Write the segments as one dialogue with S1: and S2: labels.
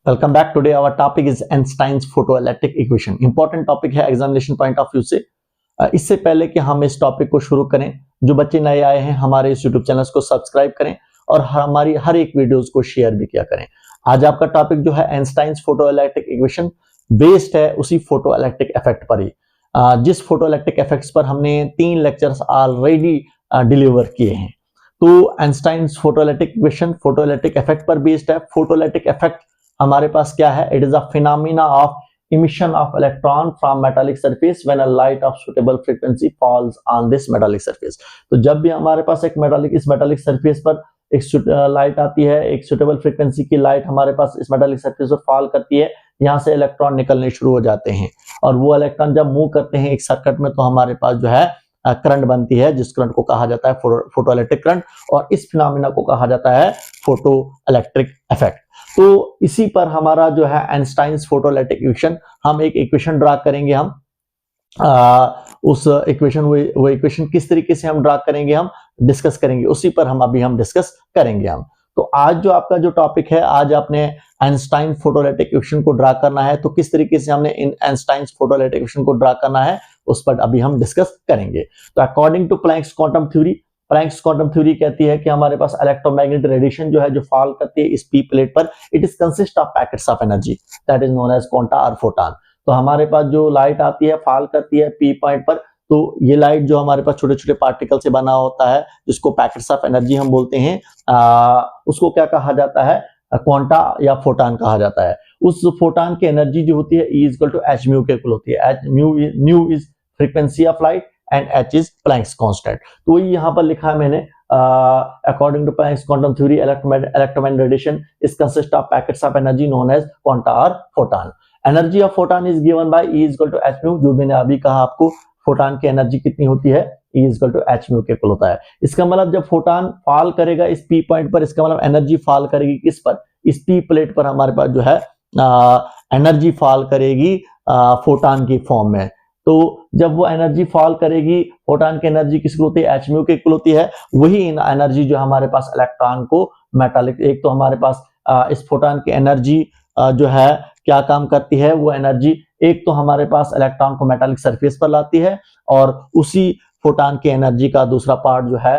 S1: Welcome back. Today our topic is Einstein's photoelectric equation. Important topic है examination point of view से। इससे पहले कि हम इस टॉपिक को शुरू करें, जो बच्चे नए आए हैं हमारे इस यूट्यूब चैनल को सब्सक्राइब करें और हमारी हर एक वीडियोस को शेयर भी किया करें। आज आपका टॉपिक जो है आइंस्टाइन्स फोटोइलेक्ट्रिक इक्वेशन बेस्ड है उसी फोटोइलेक्ट्रिक इफेक्ट पर ही। जिस फोटोइलेक्ट्रिक इफेक्ट्स पर हमने 3 लेक्चर्स ऑलरेडी डिलीवर किए हैं। तो Einstein's photoelectric equation photoelectric effect पर बेस्ड है। फोटोइलेक्ट्रिक इफेक्ट हमारे पास क्या है? It is a phenomena of emission of electron from metallic surface when a light of suitable frequency falls on this metallic surface। तो जब भी हमारे पास एक इस मेटालिक सरफेस पर एक लाइट आती है, एक सुटेबल फ्रीक्वेंसी की लाइट हमारे पास इस मेटालिक सरफेस पर फॉल करती है, यहाँ से इलेक्ट्रॉन निकलने शुरू हो जाते हैं और वो इलेक्ट्रॉन जब मूव करते हैं एक सर्किट में तो हमारे पास जो है करंट बनती है, जिस करंट को कहा जाता है फोटोइलेक्ट्रिक करंट, और इस फिनोमेना को कहा जाता है फोटो इलेक्ट्रिक इफेक्ट। तो इसी पर हमारा जो है आइंस्टाइन्स फोटोइलेक्ट्रिक इक्वेशन, हम एक इक्वेशन ड्रा करेंगे। हम उस इक्वेशन वो इक्वेशन किस तरीके से हम ड्रा करेंगे हम डिस्कस करेंगे, उसी पर हम डिस्कस करेंगे हम। तो आज जो आपका जो टॉपिक है, आज आपने आइंस्टाइन फोटोइलेक्ट्रिक इक्वेशन को ड्रा करना है। तो किस तरीके से हमने इन आइंस्टाइन्स फोटोइलेक्ट्रिक इक्वेशन को ड्रा करना है उस पर अभी हम डिस्कस करेंगे। तो according to Planck's quantum theory, Planck's quantum theory कहती है कि हमारे पास इलेक्ट्रोमैग्नेटिक रेडिएशन जो है जो फॉल करती है इस पी प्लेट पर, it is consist of packets of energy that is known as quanta और फोटॉन। तो हमारे पास जो लाइट आती है फॉल करती है पी पॉइंट पर, तो ये लाइट जो हमारे पास छोटे छोटे पार्टिकल से बना होता है जिसको पैकेट्स ऑफ एनर्जी हम बोलते हैं, उसको क्या कहा जाता है? क्वांटा या फोटॉन कहा जाता है। उस फोटॉन की एनर्जी जो होती है E equal to H mu के इक्वल होती है। Mu is frequency of light and H is Planck's constant. तो यहाँ पर लिखा है मैंने, according to Planck's quantum theory electromagnetic radiation is consist of packets of energy known as quanta और photon. Energy of photon is given by E equal to H mu. जो मैंने अभी कहा आपको, फोटॉन की एनर्जी कितनी होती है? E equal to H mu के इक्वल होता है। इसका मतलब जब फोटॉन फॉल करेगा इस पी पॉइंट पर, इसका मतलब एनर्जी फॉल करेगी किस पर? इस पी प्लेट पर हमारे पास जो है एनर्जी फॉल करेगी फोटॉन की फॉर्म में। तो जब वो एनर्जी फॉल करेगी, फोटॉन की एनर्जी किसकी होती है? एच म्यू के इक्वल होती है। वही एनर्जी जो हमारे पास इलेक्ट्रॉन को मेटालिक, एक तो हमारे पास इस फोटॉन की एनर्जी जो है क्या काम करती है? वो एनर्जी एक तो हमारे पास इलेक्ट्रॉन को मेटालिक सरफेस पर लाती है और उसी फोटॉन की एनर्जी का दूसरा पार्ट जो है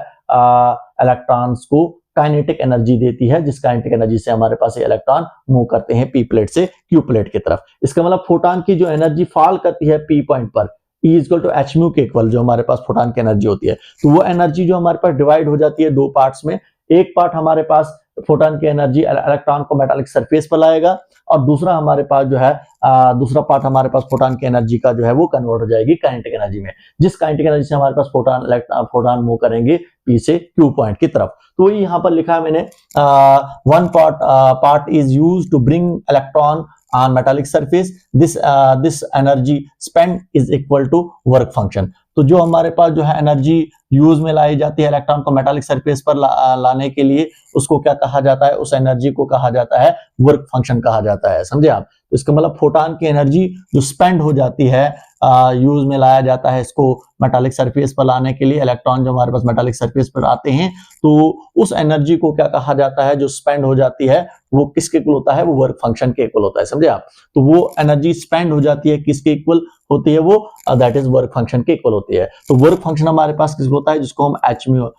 S1: इलेक्ट्रॉन्स को काइनेटिक एनर्जी देती है, जिस काइनेटिक एनर्जी से हमारे पास ये इलेक्ट्रॉन मूव करते हैं पी प्लेट से क्यू प्लेट की तरफ। इसका मतलब फोटॉन की जो एनर्जी फॉल करती है पी पॉइंट पर, E equal to H mu के इक्वल जो हमारे पास फोटॉन की एनर्जी होती है, तो वो एनर्जी जो हमारे पास डिवाइड हो जाती है 2 पार्ट्स में। एक पार्ट हमारे पास फोटॉन की एनर्जी इलेक्ट्रॉन को मेटालिक सरफेस पर लाएगा और दूसरा हमारे पास जो है दूसरा पार्ट हमारे पास फोटॉन की एनर्जी का जो है वो कन्वर्ट हो जाएगी काइनेटिक एनर्जी में, जिस काइनेटिक एनर्जी से हमारे पास फोटॉन मूव करेंगे पी से क्यू पॉइंट की तरफ। तो यहाँ पर लिखा है मैंने, one part is used to bring electron on metallic surface, this energy spent is equal to work function। तो जो हमारे पास जो है एनर्जी यूज में लाई जाती है इलेक्ट्रॉन को मेटालिक सरफेस पर लाने के लिए, उसको क्या कहा जाता है? उस एनर्जी को कहा जाता है वर्क फंक्शन कहा जाता है। समझे आप? तो इसका मतलब फोटॉन की एनर्जी जो स्पेंड हो जाती है, यूज में लाया जाता है इसको मेटालिक सरफेस पर लाने के लिए, इलेक्ट्रॉन जो हमारे पास मेटालिक सरफेस पर आते हैं, तो उस एनर्जी को क्या कहा जाता है? जो स्पेंड हो जाती है वो किसके इक्वल होता है? वो वर्क फंक्शन के इक्वल होता है। समझे आप? तो वो एनर्जी स्पेंड हो जाती है किसके इक्वल होती है? वो दैट इज वर्क फंक्शन के इक्वल होती है। तो वर्क फंक्शन हमारे पास किसको होता है? जिसको हम एच म्यू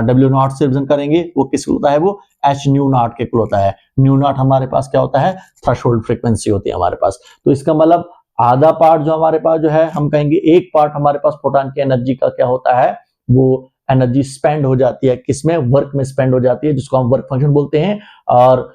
S1: डब्ल्यू नॉट से रिप्रेजेंट करेंगे, वो किसको होता है? वो एच न्यू नॉट के इक्वल होता है। न्यू नॉट हमारे पास क्या होता है? थ्रेशोल्ड फ्रीक्वेंसी होती है हमारे पास। तो इसका मतलब आधा पार्ट जो हमारे पास जो है, हम कहेंगे एक पार्ट हमारे पास फोटॉन की एनर्जी का क्या होता है? वो एनर्जी स्पेंड हो जाती है किसमें? वर्क में स्पेंड हो जाती है, जिसको हम वर्क फंक्शन बोलते हैं, और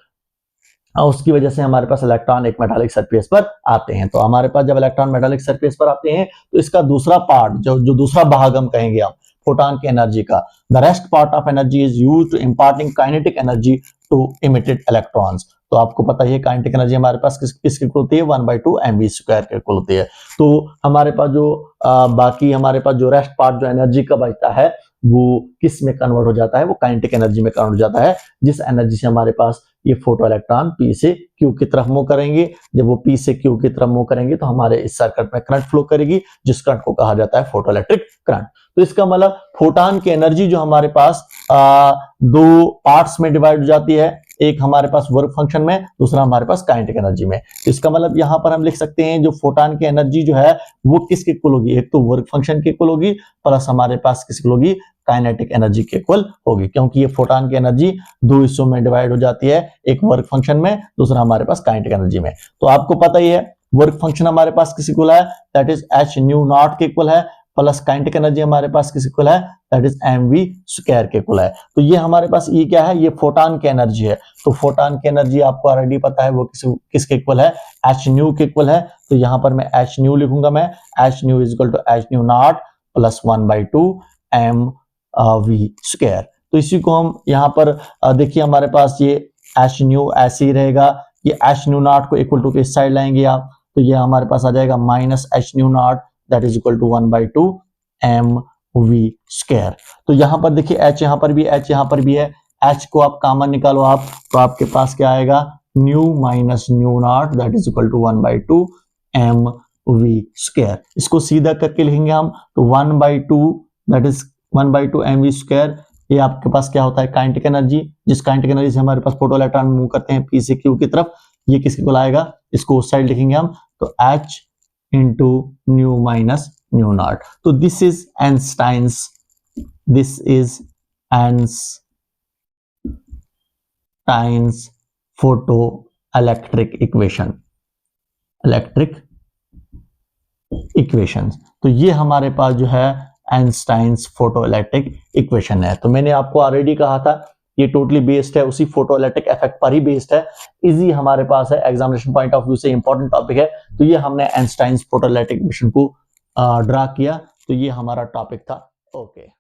S1: उसकी वजह से हमारे पास इलेक्ट्रॉन एक मेटालिक सरफेस पर आते हैं। तो हमारे पास जब इलेक्ट्रॉन मेटालिक सरफेस पर आते हैं तो इसका दूसरा पार्ट जो दूसरा भाग हम कहेंगे हम फोटॉन की एनर्जी का, the rest part of energy is used to imparting kinetic energy to emitted electrons. तो आपको पता है काइनेटिक एनर्जी हमारे पास किसकी इक्वल होती है? 1/2 mv स्क्वायर के इक्वल होती है। तो हमारे पास जो बाकी हमारे पास जो रेस्ट पार्ट जो एनर्जी का बचता है वो किस में कन्वर्ट हो जाता है? वो काइनेटिक एनर्जी में कन्वर्ट हो जाता है, जिस एनर्जी से हमारे पास ये फोटो इलेक्ट्रॉन पी से क्यू की तरफ मूव करेंगे। जब वो पी से क्यू की तरफ मूव करेंगे तो हमारे इस सर्किट में करंट फ्लो करेगी, जिस करंट को कहा जाता है फोटो इलेक्ट्रिक करंट। तो इसका मतलब फोटॉन की एनर्जी जो हमारे पास 2 पार्ट्स में डिवाइड हो जाती है। एक हमारे पास वर्क फंक्शन में, दूसरा हमारे पास काइनेटिक एनर्जी में। इसका मतलब यहां पर हम लिख सकते हैं जो फोटॉन की एनर्जी जो है वो किसके इक्वल होगी, एक तो वर्क फंक्शन के इक्वल होगी प्लस हमारे पास किसकी होगी, काइनेटिक एनर्जी के इक्वल होगी, क्योंकि ये फोटॉन की एनर्जी दो हिस्सों में डिवाइड हो जाती है, एक वर्क फंक्शन में, दूसरा हमारे पास काइनेटिक एनर्जी में। तो आपको पता ही है वर्क फंक्शन हमारे पास किस इक्वल है, that is h nu not के इक्वल है, प्लस काइनेटिक एनर्जी हमारे पास किस इक्वल है, दैट इज mv स्क्वायर के इक्वल है। तो ये हमारे पास ये क्या है, ये फोटॉन की एनर्जी है। तो फोटॉन की एनर्जी आपको ऑलरेडी पता है वो किसके इक्वल है, h न्यू के इक्वल है। तो यहां पर मैं h न्यू लिखूंगा, मैं h nu is equal to h nu not plus 1/2 mv square. तो इसी को हम यहाँ पर देखिए हमारे पास ये h न्यू ऐसे ही रहेगा, ये h न्यू नॉट को इक्वल टू किस साइड लाएंगे आप, तो ये हमारे पास आ जाएगा minus h nu not that is equal to 1/2 mv square. तो यहां पर देखिए h यहां पर भी, h यहां पर भी है, h को आप कॉमन निकालो आप, तो आपके पास क्या आएगा, nu minus nu not that is equal to 1/2 mv square. इसको सीधा करके लिखेंगे हम, तो 1/2 दैट इज 1/2 mv स्क्वायर। ये आपके पास क्या होता है, काइनेटिक एनर्जी, जिस काइनेटिक एनर्जी से हमारे पास फोटो इलेक्ट्रॉन मूव करते हैं p से q की तरफ, ये किसके को लाएगा, इसको उस साइड लिखेंगे हम, तो h into nu minus nu naught. तो this is Einstein's photoelectric equation. तो ये हमारे पास जो है आइंस्टाइन्स फोटो इलेक्ट्रिक इक्वेशन है। तो मैंने आपको ऑलरेडी कहा था ये टोटली बेस्ड है उसी फोटो इलेक्ट्रिक इफेक्ट पर ही बेस्ड है, इजी हमारे पास है, एग्जामिनेशन पॉइंट ऑफ व्यू से इंपॉर्टेंट टॉपिक है। तो ये हमने आइंस्टाइन्स फोटो इलेक्ट्रिक इक्वेशन को ड्रा किया, तो ये हमारा टॉपिक था। ओके।